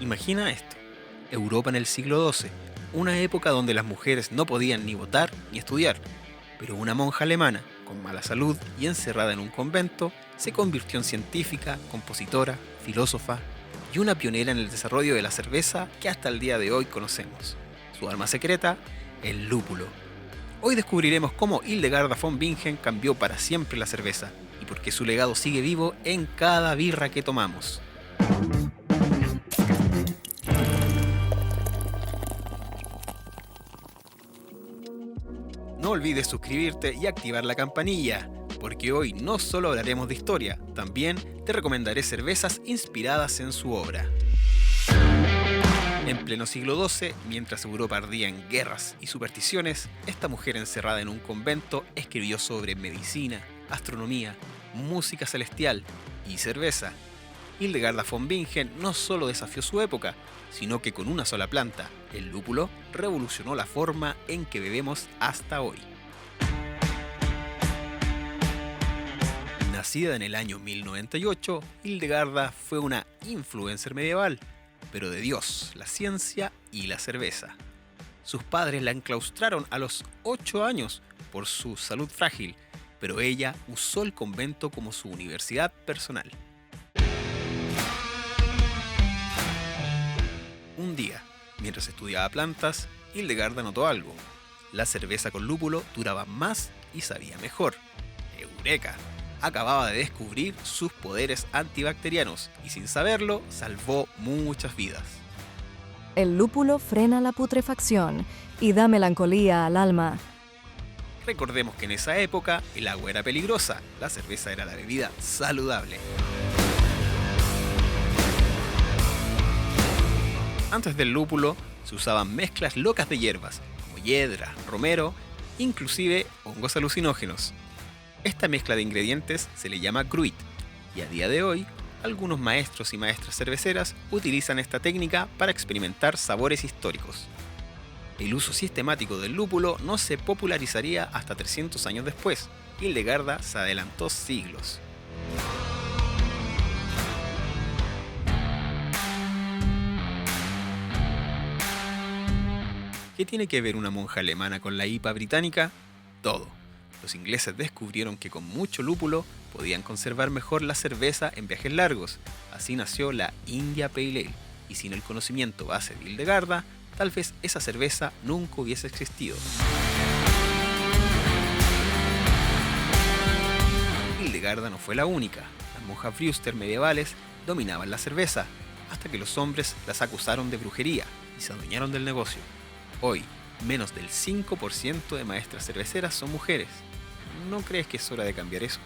Imagina esto, Europa en el siglo XII, una época donde las mujeres no podían ni votar ni estudiar, pero una monja alemana, con mala salud y encerrada en un convento, se convirtió en científica, compositora, filósofa y una pionera en el desarrollo de la cerveza que hasta el día de hoy conocemos. Su arma secreta, el lúpulo. Hoy descubriremos cómo Hildegarda von Bingen cambió para siempre la cerveza y por qué su legado sigue vivo en cada birra que tomamos. No olvides suscribirte y activar la campanilla, porque hoy no solo hablaremos de historia, también te recomendaré cervezas inspiradas en su obra. En pleno siglo XII, mientras Europa ardía en guerras y supersticiones, esta mujer encerrada en un convento escribió sobre medicina, astronomía, música celestial y cerveza. Hildegarda von Bingen no solo desafió su época, sino que con una sola planta, el lúpulo, revolucionó la forma en que bebemos hasta hoy. Nacida en el año 1098, Hildegarda fue una influencer medieval, pero de Dios, la ciencia y la cerveza. Sus padres la enclaustraron a los 8 años por su salud frágil, pero ella usó el convento como su universidad personal. Un día, mientras estudiaba plantas, Hildegarda notó algo. La cerveza con lúpulo duraba más y sabía mejor. ¡Eureka! Acababa de descubrir sus poderes antibacterianos y sin saberlo, salvó muchas vidas. El lúpulo frena la putrefacción y da melancolía al alma. Recordemos que en esa época el agua era peligrosa, la cerveza era la bebida saludable. Antes del lúpulo se usaban mezclas locas de hierbas, como hiedra, romero, inclusive hongos alucinógenos. Esta mezcla de ingredientes se le llama gruit, y a día de hoy, algunos maestros y maestras cerveceras utilizan esta técnica para experimentar sabores históricos. El uso sistemático del lúpulo no se popularizaría hasta 300 años después. Hildegarda se adelantó siglos. ¿Qué tiene que ver una monja alemana con la IPA británica? Todo. Los ingleses descubrieron que con mucho lúpulo podían conservar mejor la cerveza en viajes largos. Así nació la India Pale Ale, y sin el conocimiento base de Hildegarda, tal vez esa cerveza nunca hubiese existido. Hildegarda no fue la única. Las monjas Brewster medievales dominaban la cerveza, hasta que los hombres las acusaron de brujería y se adueñaron del negocio. Hoy, menos del 5% de maestras cerveceras son mujeres. ¿No crees que es hora de cambiar eso?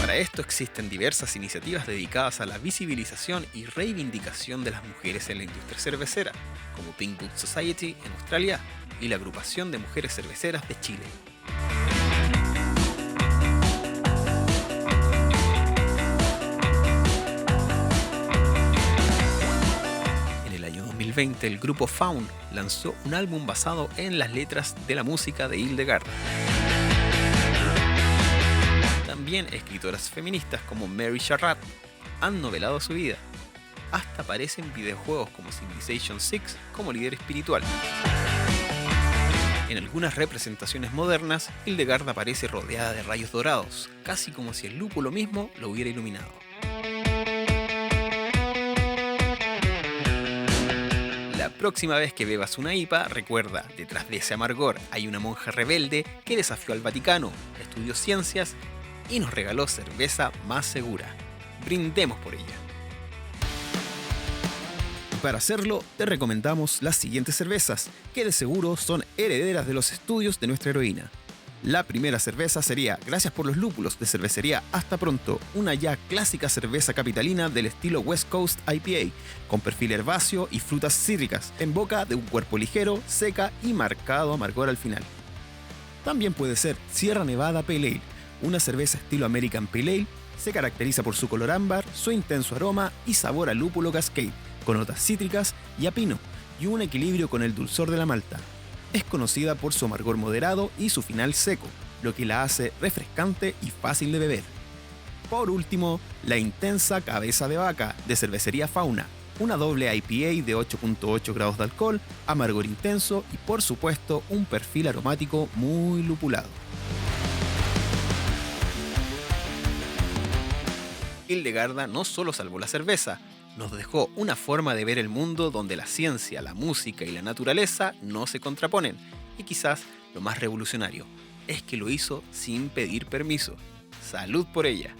Para esto existen diversas iniciativas dedicadas a la visibilización y reivindicación de las mujeres en la industria cervecera, como Pink Boot Society en Australia y la Agrupación de Mujeres Cerveceras de Chile. En el año 2020, el grupo Faun lanzó un álbum basado en las letras de la música de Hildegarda. También escritoras feministas como Mary Sharratt han novelado su vida. Hasta aparecen videojuegos como Civilization VI como líder espiritual. En algunas representaciones modernas, Hildegarda aparece rodeada de rayos dorados, casi como si el lúpulo mismo lo hubiera iluminado. La próxima vez que bebas una IPA, recuerda, detrás de ese amargor hay una monja rebelde que desafió al Vaticano, estudió ciencias y nos regaló cerveza más segura. Brindemos por ella. Para hacerlo, te recomendamos las siguientes cervezas, que de seguro son herederas de los estudios de nuestra heroína. La primera cerveza sería Gracias por los lúpulos de cervecería Hasta Pronto, una ya clásica cerveza capitalina del estilo West Coast IPA, con perfil herbáceo y frutas cítricas, en boca de un cuerpo ligero, seca y marcado amargor al final. También puede ser Sierra Nevada Pale Ale, una cerveza estilo American Pale Ale, se caracteriza por su color ámbar, su intenso aroma y sabor a lúpulo cascade, con notas cítricas y a pino, y un equilibrio con el dulzor de la malta. Es conocida por su amargor moderado y su final seco, lo que la hace refrescante y fácil de beber. Por último, la intensa cabeza de vaca de cervecería Fauna, una doble IPA de 8.8 grados de alcohol, amargor intenso y por supuesto un perfil aromático muy lupulado. Hildegarda no solo salvó la cerveza, nos dejó una forma de ver el mundo donde la ciencia, la música y la naturaleza no se contraponen. Y quizás lo más revolucionario es que lo hizo sin pedir permiso. ¡Salud por ella!